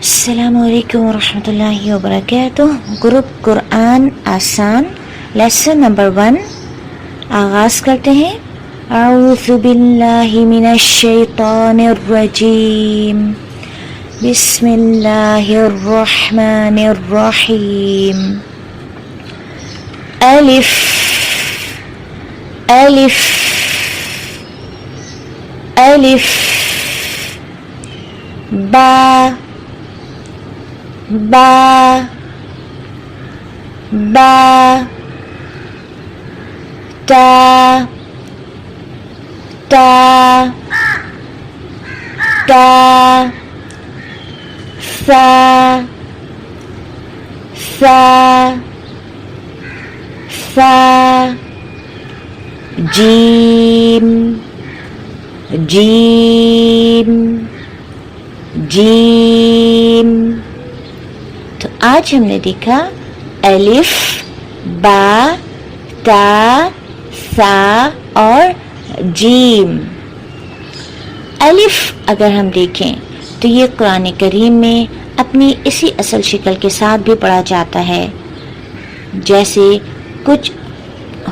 السلام علیکم ورحمۃ اللہ وبرکاتہ۔ گروپ قرآن آسان لیسن نمبر 1 آغاز کرتے ہیں۔ اعوذ باللہ من الشیطان الرجیم، بسم اللہ الرحمن الرحیم۔ الف الف الف با با با تا تا تا ثا ثا ثا جیم جیم جیم۔ تو آج ہم نے دیکھا الف، با، تا، ثا اور جیم۔ الف اگر ہم دیکھیں تو یہ قرآن کریم میں اپنی اسی اصل شکل کے ساتھ بھی پڑھا جاتا ہے۔ جیسے کچھ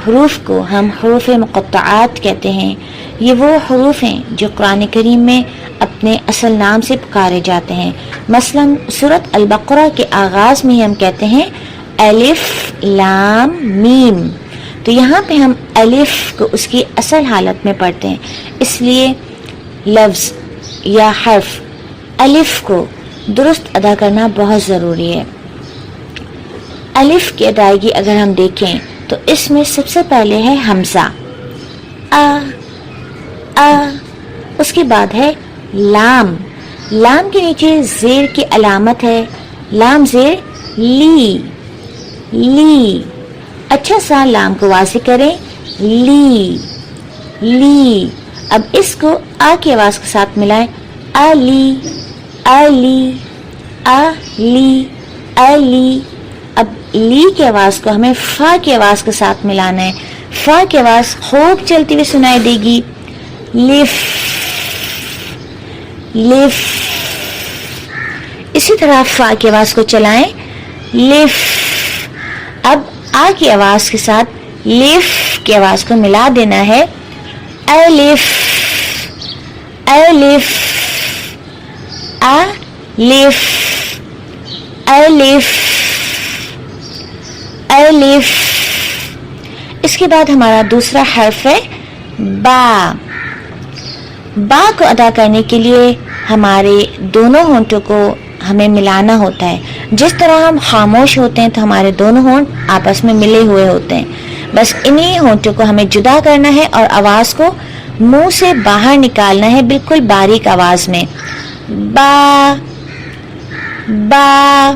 حروف کو ہم حروف مقطعات کہتے ہیں، یہ وہ حروف ہیں جو قرآن کریم میں اپنے اصل نام سے پکارے جاتے ہیں۔ مثلا سورۃ البقرہ کے آغاز میں ہم کہتے ہیں الف لام میم، تو یہاں پہ ہم الف کو اس کی اصل حالت میں پڑھتے ہیں، اس لیے لفظ یا حرف الف کو درست ادا کرنا بہت ضروری ہے۔ الف کی ادائیگی اگر ہم دیکھیں تو اس میں سب سے پہلے ہے حمزہ آ آ، اس کے بعد ہے لام، لام کے نیچے زیر کی علامت ہے، لام زیر لی لی، اچھا سا لام کو واضح کریں، لی لی۔ اب اس کو آ کی آواز کے ساتھ ملائیں، علی علی علی علی۔ اب لی کی آواز کو ہمیں فا کی آواز کے ساتھ ملانا ہے، فا کی آواز خوب چلتی ہوئی سنائی دے گی، لف لف۔ اسی طرح فا کی آواز کو چلائیں، لف۔ اب آ کی آواز کے ساتھ لف کی آواز کو ملا دینا ہے، الف الف الف الف الف۔ اس کے بعد ہمارا دوسرا حرف ہے با۔ با کو ادا کرنے کے لیے ہمارے دونوں ہونٹوں کو ہمیں ملانا ہوتا ہے۔ جس طرح ہم خاموش ہوتے ہیں تو ہمارے دونوں ہونٹ آپس میں ملے ہوئے ہوتے ہیں، بس انہی ہونٹوں کو ہمیں جدا کرنا ہے اور آواز کو منہ سے باہر نکالنا ہے، بالکل باریک آواز میں، با با۔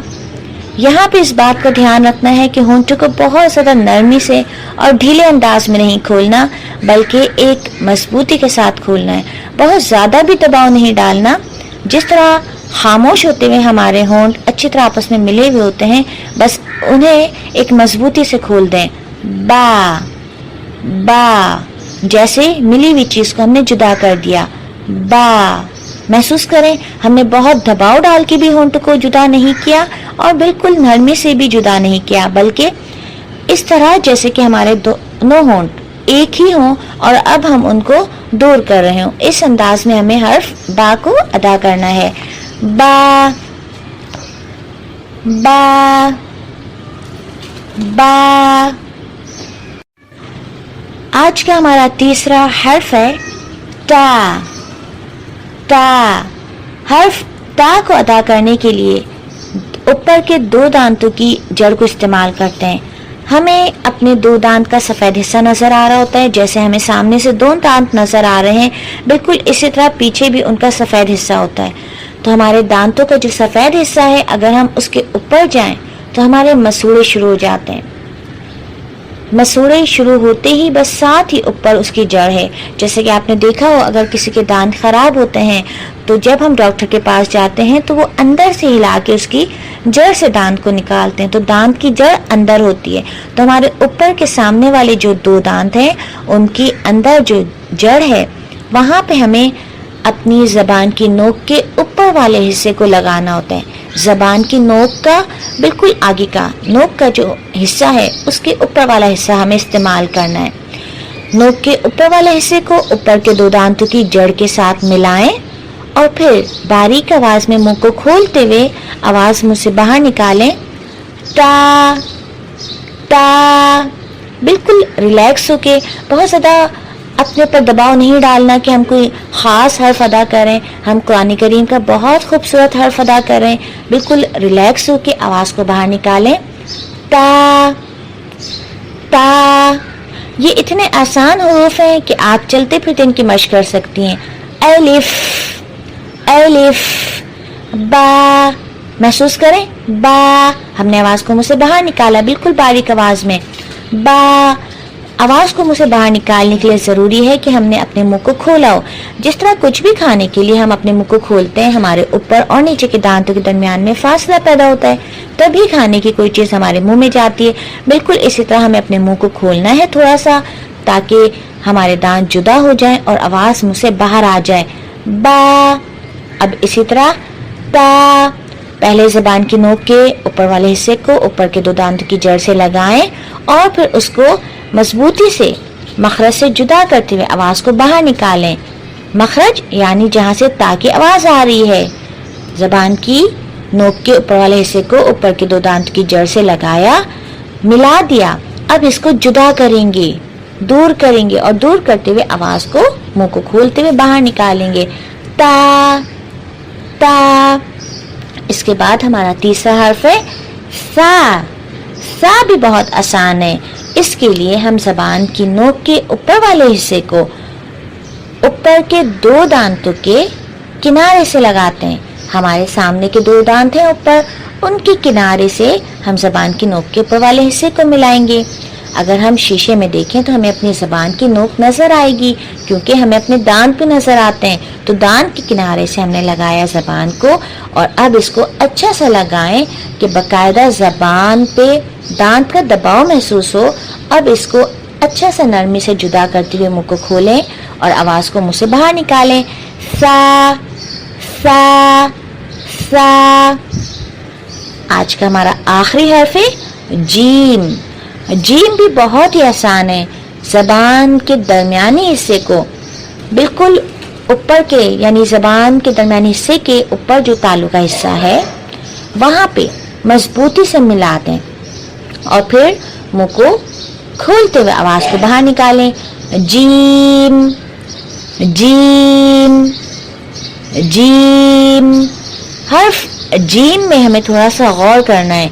یہاں پہ اس بات کا دھیان رکھنا ہے کہ ہونٹوں کو بہت زیادہ نرمی سے اور ڈھیلے انداز میں نہیں کھولنا، بلکہ ایک مضبوطی کے ساتھ کھولنا ہے، بہت زیادہ بھی دباؤ نہیں ڈالنا۔ جس طرح خاموش ہوتے ہوئے ہمارے ہونٹ اچھی طرح آپس میں ملے ہوئے ہوتے ہیں، بس انہیں ایک مضبوطی سے کھول دیں، با با، جیسے ملی ہوئی چیز کو ہم نے جدا کر دیا، با۔ محسوس کریں ہم نے بہت دباؤ ڈال کے بھی ہونٹ کو جدا نہیں کیا اور بالکل نرمی سے بھی جدا نہیں کیا، بلکہ اس طرح جیسے کہ ہمارے دونوں ہونٹ ایک ہی ہوں اور اب ہم ان کو دور کر رہے ہوں، اس انداز میں ہمیں حرف با کو ادا کرنا ہے، با با با۔ آج کا ہمارا تیسرا حرف ہے تا تا۔ حرف تا کو ادا کرنے کے لیے اوپر کے 2 دانتوں کی جڑ کو استعمال کرتے ہیں۔ ہمیں اپنے 2 دانت کا سفید حصہ نظر آ رہا ہوتا ہے، جیسے ہمیں سامنے سے 2 دانت نظر آ رہے ہیں، بالکل اسی طرح پیچھے بھی ان کا سفید حصہ ہوتا ہے۔ تو ہمارے دانتوں کا جو سفید حصہ ہے، اگر ہم اس کے اوپر جائیں تو ہمارے مسوڑے شروع ہو جاتے ہیں۔ مسوڑے شروع ہوتے ہی بس ساتھ ہی اوپر اس کی جڑ ہے۔ جیسے کہ آپ نے دیکھا ہو اگر کسی کے دانت خراب ہوتے ہیں تو جب ہم ڈاکٹر کے پاس جاتے ہیں تو وہ اندر سے ہلا کے اس کی جڑ سے دانت کو نکالتے ہیں، تو دانت کی جڑ اندر ہوتی ہے۔ تو ہمارے اوپر کے سامنے والے جو 2 دانت ہیں ان کی اندر جو جڑ ہے وہاں پہ ہمیں اپنی زبان کی نوک کے اوپر والے حصے کو لگانا ہوتا ہے، زبان کی نوک کا بالکل آگے کا نوک کا جو حصہ ہے اس کے اوپر والا حصہ ہمیں استعمال کرنا ہے. نوک کے اوپر والے حصے کو اوپر کے 2 دانتوں کی جڑ کے ساتھ ملائیں اور پھر باریک آواز میں منہ کو کھولتے ہوئے آواز منہ سے باہر نکالیں. تا تا. بالکل ریلیکس ہو کے, بہت زیادہ اپنے پر دباؤ نہیں ڈالنا کہ ہم کوئی خاص حرف ادا کریں, ہم قرآن کریم کا بہت خوبصورت حرف ادا کریں. بالکل ریلیکس ہو کے آواز کو باہر نکالیں. تا تا. یہ اتنے آسان حروف ہیں کہ آپ چلتے پھرتے ان کی مشق کر سکتی ہیں. الف الف. با. محسوس کریں, با. ہم نے آواز کو منہ سے باہر نکالا بالکل باریک آواز میں. با. آواز کو منہ سے باہر نکالنے کے لیے ضروری ہے کہ ہم نے اپنے منہ کو کھولا ہو. جس طرح کچھ بھی کھانے کے لیے ہم اپنے منہ کو کھولتے ہیں, ہمارے اوپر اور نیچے کے دانتوں کے درمیان میں فاصلہ پیدا ہوتا ہے, تبھی کھانے کی کوئی چیز ہمارے منہ میں جاتی ہے. بالکل اسی طرح ہمیں اپنے منہ کو کھولنا ہے تھوڑا سا, تاکہ ہمارے دانت جدا ہو جائیں اور آواز منہ سے باہر آ جائے. با. اب اسی طرح تا. پہلے زبان کی نوک کے اوپر والے حصے کو اوپر کے 2 دانتوں کی جڑ سے لگائیں اور پھر اس کو مضبوطی سے مخرج سے جدا کرتے ہوئے آواز کو باہر نکالیں. مخرج یعنی جہاں سے تا کی آواز آ رہی ہے. زبان کی نوک کے اوپر والے حصے کو اوپر کے 2 دانت کی جڑ سے لگایا, ملا دیا. اب اس کو جدا کریں گے, دور کریں گے اور دور کرتے ہوئے آواز کو منہ کو کھولتے ہوئے باہر نکالیں گے. تا تا. اس کے بعد ہمارا تیسرا حرف ہے سا. سا بھی بہت آسان ہے. اس کے لیے ہم زبان کی نوک کے اوپر والے حصے کو اوپر کے 2 دانتوں کے کنارے سے لگاتے ہیں. ہمارے سامنے کے 2 دانت ہیں اوپر, ان کے کنارے سے ہم زبان کی نوک کے اوپر والے حصے کو ملائیں گے. اگر ہم شیشے میں دیکھیں تو ہمیں اپنی زبان کی نوک نظر آئے گی, کیونکہ ہمیں اپنے دانت بھی نظر آتے ہیں. تو دانت کے کنارے سے ہم نے لگایا زبان کو, اور اب اس کو اچھا سا لگائیں کہ باقاعدہ زبان پہ دانت کا دباؤ محسوس ہو. اب اس کو اچھا سا نرمی سے جدا کرتے ہوئے منہ کو کھولیں اور آواز کو منہ سے باہر نکالیں. سا سا سا. آج کا ہمارا آخری حرف ہے جیم. جیم بھی بہت ہی آسان ہے. زبان کے درمیانی حصے کو بالکل اوپر کے یعنی زبان کے درمیانی حصے کے اوپر جو تالو کا حصہ ہے وہاں پہ مضبوطی سے ملا دیں اور پھر منہ کو کھولتے ہوئے آواز کو باہر نکالیں. جیم جیم جیم. حرف جیم میں ہمیں تھوڑا سا غور کرنا ہے.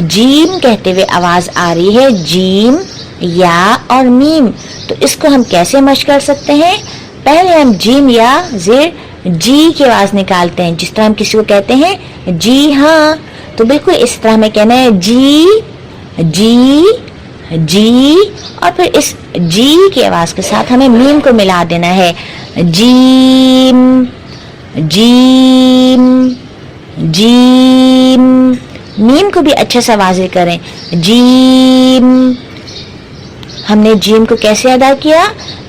جیم کہتے ہوئے آواز آ رہی ہے جیم, یا اور میم. تو اس کو ہم کیسے مشق کر سکتے ہیں؟ پہلے ہم جیم یا زیر جی کی آواز نکالتے ہیں. جس طرح ہم کسی کو کہتے ہیں جی ہاں, تو بالکل اس طرح ہمیں کہنا ہے جی جی جی, اور پھر اس جی کی آواز کے ساتھ ہمیں میم کو ملا دینا ہے. جیم جیم جیم. میم کو بھی اچھا سا واضح کریں. جیم. ہم نے جیم کو کیسے ادا کیا؟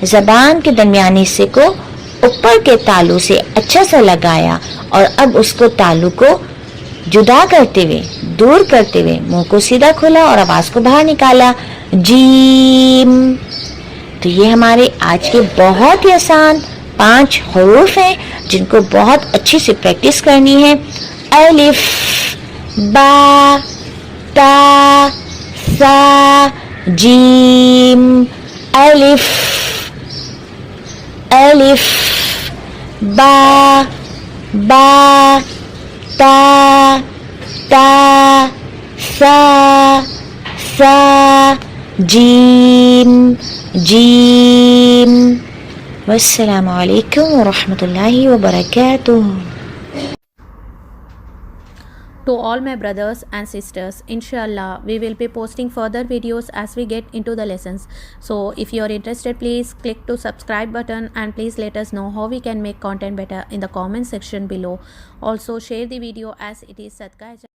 زبان کے درمیانی حصے کو اوپر کے تالو سے اچھا سا لگایا اور اب اس کو تالو کو جدا کرتے ہوئے دور کرتے ہوئے منہ کو سیدھا کھولا اور آواز کو باہر نکالا. جیم. تو یہ ہمارے آج کے بہت ہی آسان 5 حروف ہیں جن کو بہت اچھی سے پریکٹس کرنی ہے. الف با تا سا جیم. الف الف با با تا تا سا سا جیم جیم. والسلام علیکم ورحمۃ اللہ وبرکاتہ. To all my brothers and sisters, inshallah we will be posting further videos as we get into the lessons. So if you are interested, please click to subscribe button and please let us know how we can make content better in the comment section below. Also share the video as it is sadaqah